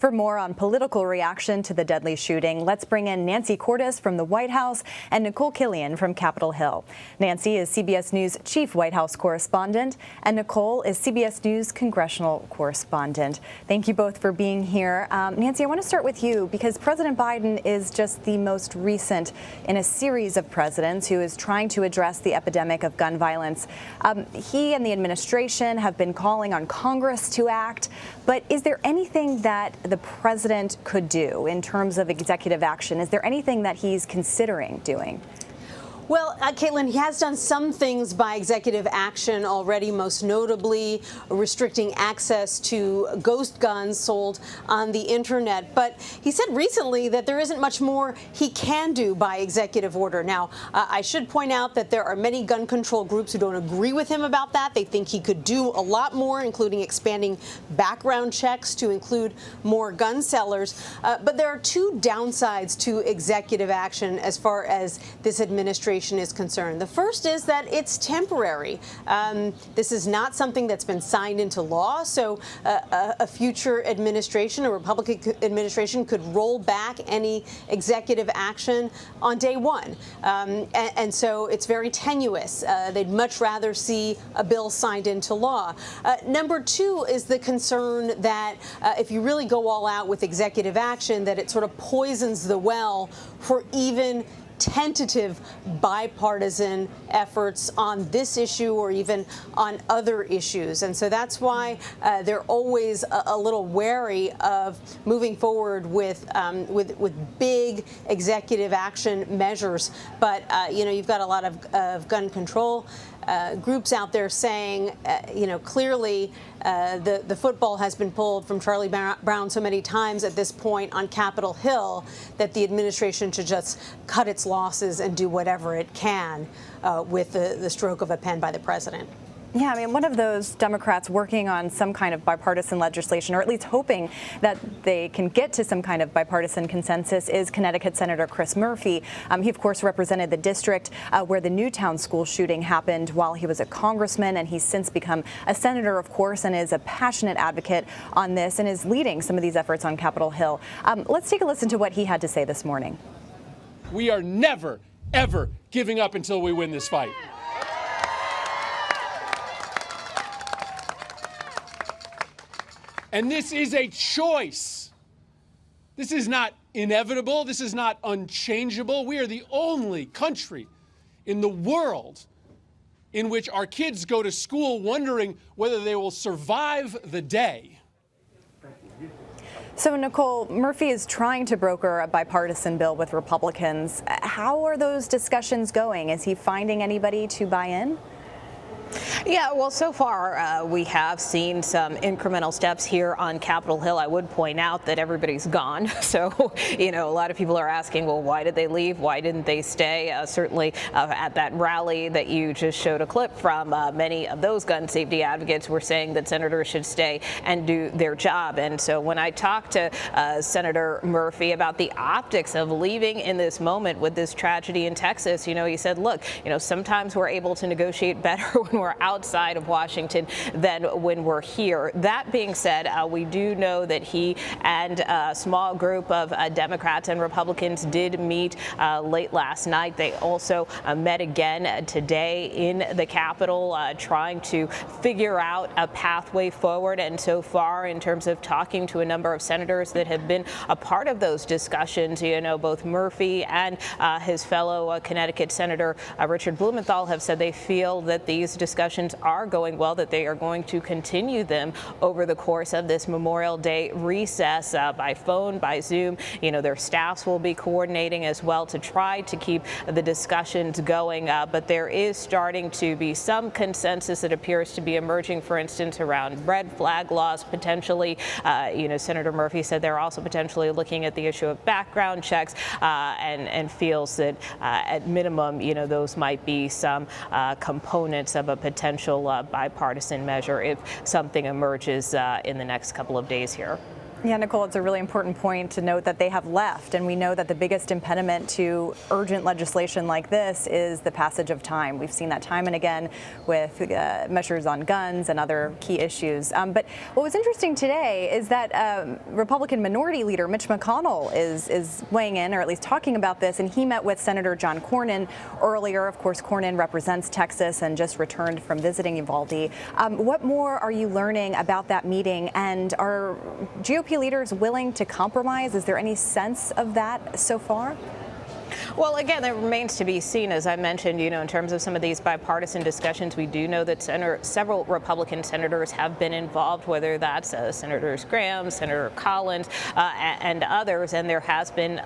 For more on political reaction to the deadly shooting, let's bring in Nancy Cordes from the White House and Nikole Killion from Capitol Hill. Nancy is CBS News chief White House correspondent, and Nikole is CBS News congressional correspondent. Thank you both for being here. Nancy, I want to start with you because President Biden is just the most recent in a series of presidents who is trying to address the epidemic of gun violence. He and the administration have been calling on Congress to act, but is there anything that the president could do in terms of executive action? Is there anything that he's considering doing? Well, Caitlin, he has done some things by executive action already, most notably restricting access to ghost guns sold on the internet. But he said recently that there isn't much more he can do by executive order. Now, I should point out that there are many gun control groups who don't agree with him about that. They think he could do a lot more, including expanding background checks to include more gun sellers. But there are two downsides to executive action as far as this administration is concerned. The first is that it's temporary. This is not something that's been signed into law, so a future administration, a Republican administration, could roll back any executive action on day one. And so it's very tenuous. They'd much rather see a bill signed into law. Number two is the concern that if you really go all out with executive action, that it sort of poisons the well for even tentative bipartisan efforts on this issue or even on other issues. And so that's why they're always a little wary of moving forward with big executive action measures. But, you've got a lot of gun control groups out there saying, clearly the football has been pulled from Charlie Brown so many times at this point on Capitol Hill that the administration should just cut its losses and do whatever it can with the stroke of a pen by the president. Yeah, I mean, one of those Democrats working on some kind of bipartisan legislation, or at least hoping that they can get to some kind of bipartisan consensus, is Connecticut Senator Chris Murphy. He, of course, represented the district where the Newtown school shooting happened while he was a congressman, and he's since become a senator, of course, and is a passionate advocate on this and is leading some of these efforts on Capitol Hill. Let's take a listen to what he had to say this morning. We are never, ever giving up until we win this fight. And this is a choice. This is not inevitable. This is not unchangeable. We are the only country in the world in which our kids go to school wondering whether they will survive the day. So, Nikole, Murphy is trying to broker a bipartisan bill with Republicans. How are those discussions going? Is he finding anybody to buy in? Yeah, well, so far we have seen some incremental steps here on Capitol Hill. I would point out that everybody's gone. So, a lot of people are asking, well, why did they leave? Why didn't they stay? Certainly at that rally that you just showed a clip from, many of those gun safety advocates were saying that senators should stay and do their job. And so when I talked to Senator Murphy about the optics of leaving in this moment with this tragedy in Texas, he said, look, sometimes we're able to negotiate better when we're outside of Washington than when we're here. That being said, we do know that he and a small group of Democrats and Republicans did meet late last night. They also met again today in the Capitol, trying to figure out a pathway forward. And so far, in terms of talking to a number of senators that have been a part of those discussions, both Murphy and his fellow Connecticut Senator Richard Blumenthal have said they feel that these discussions are going well, that they are going to continue them over the course of this Memorial Day recess by phone, by Zoom. Their staffs will be coordinating as well to try to keep the discussions going. But there is starting to be some consensus that appears to be emerging, for instance, around red flag laws potentially. Senator Murphy said they're also potentially looking at the issue of background checks and feels that at minimum, those might be some components of a potential bipartisan measure if something emerges in the next couple of days here. Yeah, Nikole, it's a really important point to note that they have left, and we know that the biggest impediment to urgent legislation like this is the passage of time. We've seen that time and again with measures on guns and other key issues. But what was interesting today is that Republican Minority Leader Mitch McConnell is weighing in, or at least talking about this, and he met with Senator John Cornyn earlier. Of course, Cornyn represents Texas and just returned from visiting Uvalde. What more are you learning about that meeting, and are GOP leaders willing to compromise? Is there any sense of that so far? Well, again, it remains to be seen. As I mentioned, in terms of some of these bipartisan discussions, we do know that several Republican senators have been involved, whether that's Senators Graham, Senator Collins, and others. And there has been,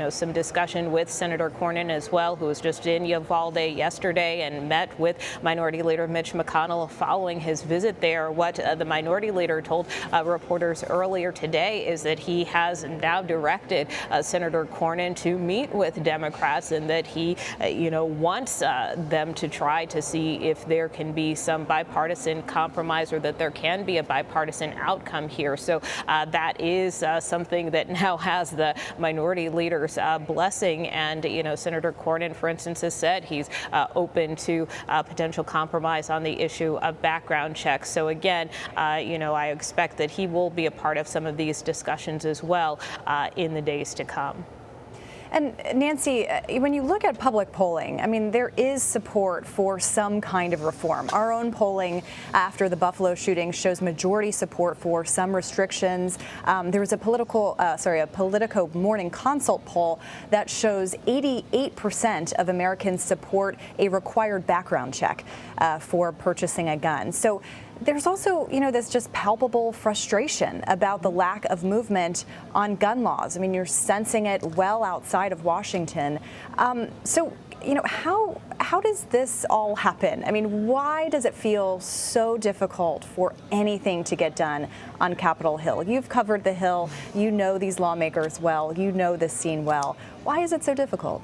some discussion with Senator Cornyn as well, who was just in Uvalde yesterday and met with Minority Leader Mitch McConnell following his visit there. What the Minority Leader told reporters earlier today is that he has now directed Senator Cornyn to meet with Democrats, and that he, wants them to try to see if there can be some bipartisan compromise, or that there can be a bipartisan outcome here. So that is something that now has the Minority Leader's blessing. And, Senator Cornyn, for instance, has said he's open to potential compromise on the issue of background checks. So again, I expect that he will be a part of some of these discussions as well in the days to come. And Nancy, when you look at public polling, I mean, there is support for some kind of reform. Our own polling after the Buffalo shooting shows majority support for some restrictions. There was a Politico Morning Consult poll that shows 88% of Americans support a required background check for purchasing a gun. So there's also, this just palpable frustration about the lack of movement on gun laws. I mean, you're sensing it well outside of Washington. So, how does this all happen? I mean, why does it feel so difficult for anything to get done on Capitol Hill? You've covered the Hill. You know these lawmakers well. You know this scene well. Why is it so difficult?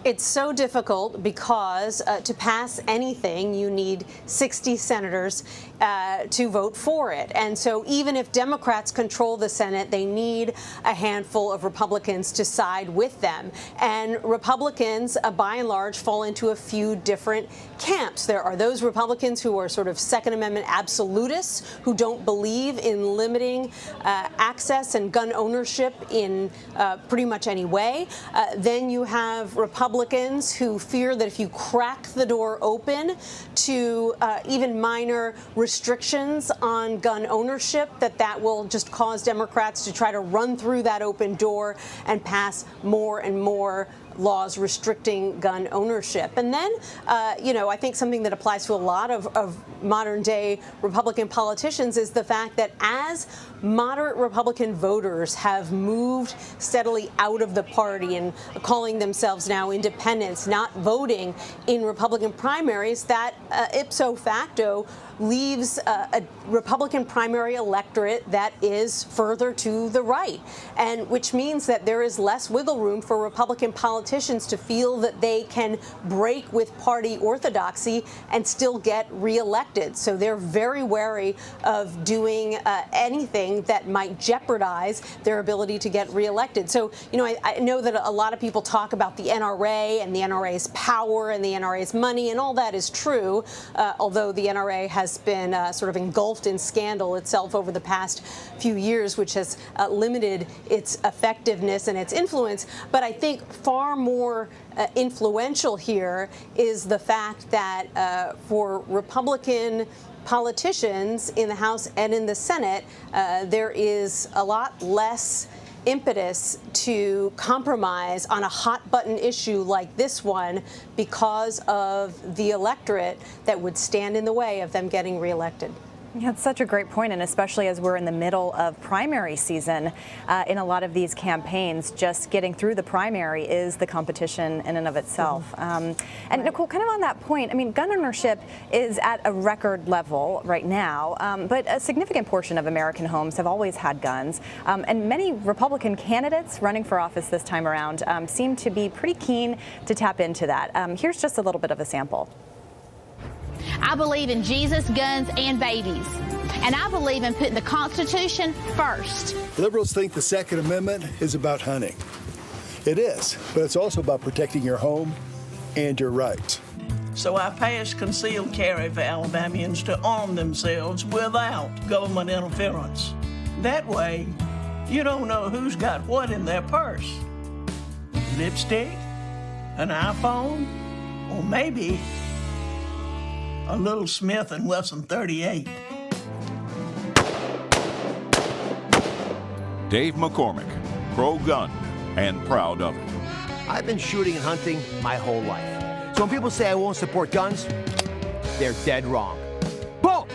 It's so difficult because to pass anything, you need 60 senators to vote for it. And so even if Democrats control the Senate, they need a handful of Republicans to side with them. And Republicans, by and large, fall into a few different camps. There are those Republicans who are sort of Second Amendment absolutists, who don't believe in limiting access and gun ownership in pretty much any way. Then you have Republicans who fear that if you crack the door open to even minor restrictions on gun ownership, that will just cause Democrats to try to run through that open door and pass more and more laws restricting gun ownership. And then, I think something that applies to a lot of modern day Republican politicians is the fact that as moderate Republican voters have moved steadily out of the party and calling themselves now independents, not voting in Republican primaries, that ipso facto leaves a Republican primary electorate that is further to the right, and which means that there is less wiggle room for Republican politicians to feel that they can break with party orthodoxy and still get reelected. So they're very wary of doing anything that might jeopardize their ability to get reelected. So, I know that a lot of people talk about the NRA and the NRA's power and the NRA's money, and all that is true, although the NRA has been sort of engulfed in scandal itself over the past few years, which has limited its effectiveness and its influence. But I think far more influential here is the fact that for Republican politicians in the House and in the Senate, there is a lot less impetus to compromise on a hot button issue like this one because of the electorate that would stand in the way of them getting reelected. Yeah, it's such a great point, and especially as we're in the middle of primary season in a lot of these campaigns, just getting through the primary is the competition in and of itself. And Nikole, kind of on that point, I mean, gun ownership is at a record level right now, but a significant portion of American homes have always had guns, and many Republican candidates running for office this time around seem to be pretty keen to tap into that. Here's just a little bit of a sample. I believe in Jesus, guns, and babies. And I believe in putting the Constitution first. Liberals think the Second Amendment is about hunting. It is, but it's also about protecting your home and your rights. So I passed concealed carry for Alabamians to arm themselves without government interference. That way, you don't know who's got what in their purse. Lipstick, an iPhone, or maybe a little Smith & Wesson 38. Dave McCormick, pro-gun and proud of it. I've been shooting and hunting my whole life. So when people say I won't support guns, they're dead wrong. Boom!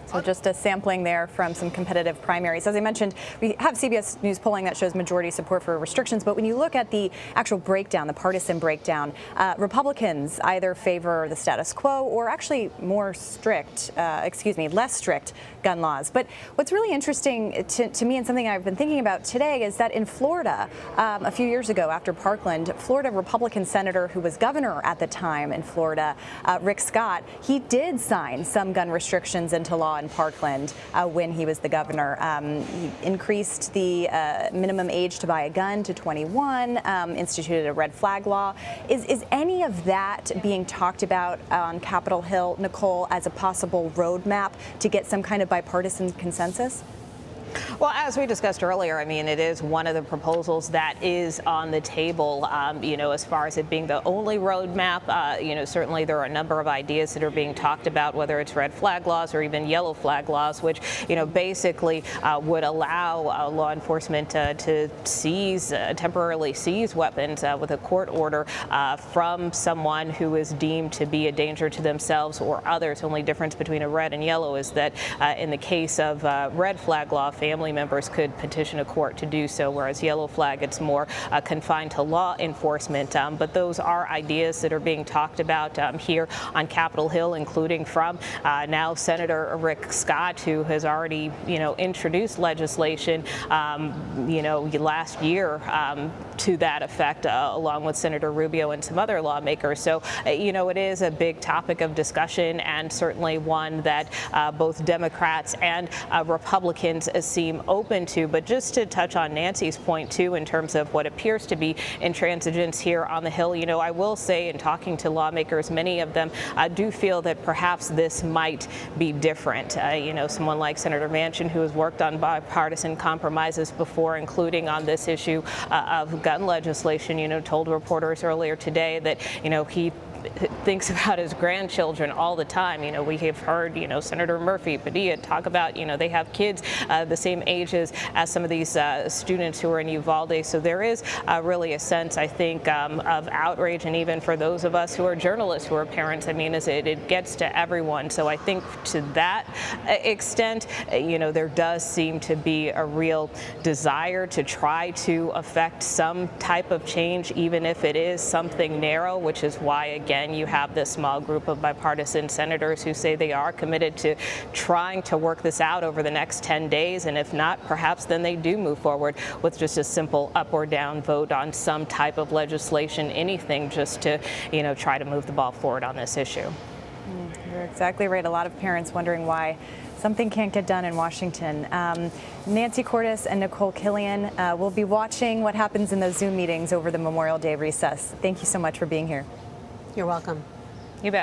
So just a sampling there from some competitive primaries. As I mentioned, we have CBS News polling that shows majority support for restrictions, but when you look at the actual breakdown, the partisan breakdown, Republicans either favor the status quo or actually less strict gun laws. But what's really interesting to me and something I've been thinking about today is that in Florida, a few years ago after Parkland, Florida Republican senator who was governor at the time in Florida, Rick Scott, he did sign some gun restrictions into law in Parkland when he was the governor. He increased the minimum age to buy a gun to 21, instituted a red flag law. Is any of that being talked about on Capitol Hill, Nikole, as a possible roadmap to get some kind of bipartisan consensus? Well, as we discussed earlier, I mean, it is one of the proposals that is on the table, as far as it being the only roadmap. Certainly there are a number of ideas that are being talked about, whether it's red flag laws or even yellow flag laws, which, basically would allow law enforcement to temporarily seize weapons with a court order from someone who is deemed to be a danger to themselves or others. The only difference between a red and yellow is that in the case of red flag law, family members could petition a court to do so, whereas yellow flag, it's more confined to law enforcement. But those are ideas that are being talked about here on Capitol Hill, including from now Senator Rick Scott, who has already, introduced legislation, last year to that effect, along with Senator Rubio and some other lawmakers. So, it is a big topic of discussion and certainly one that both Democrats and Republicans seem open to. But just to touch on Nancy's point, too, in terms of what appears to be intransigence here on the Hill, I will say in talking to lawmakers, many of them do feel that perhaps this might be different. Someone like Senator Manchin, who has worked on bipartisan compromises before, including on this issue of gun legislation, told reporters earlier today that, he thinks about his grandchildren all the time. We have heard, Senator Murphy, Padilla talk about, they have kids the same ages as some of these students who are in Uvalde. So there is really a sense, I think, of outrage, and even for those of us who are journalists, who are parents, as it gets to everyone. So I think to that extent, there does seem to be a real desire to try to affect some type of change, even if it is something narrow, which is why, again, you have this small group of bipartisan senators who say they are committed to trying to work this out over the next 10 days. And if not, perhaps then they do move forward with just a simple up or down vote on some type of legislation, anything just to, try to move the ball forward on this issue. You're exactly right. A lot of parents wondering why something can't get done in Washington. Nancy Cordes and Nikole Killion will be watching what happens in those Zoom meetings over the Memorial Day recess. Thank you so much for being here. You're welcome.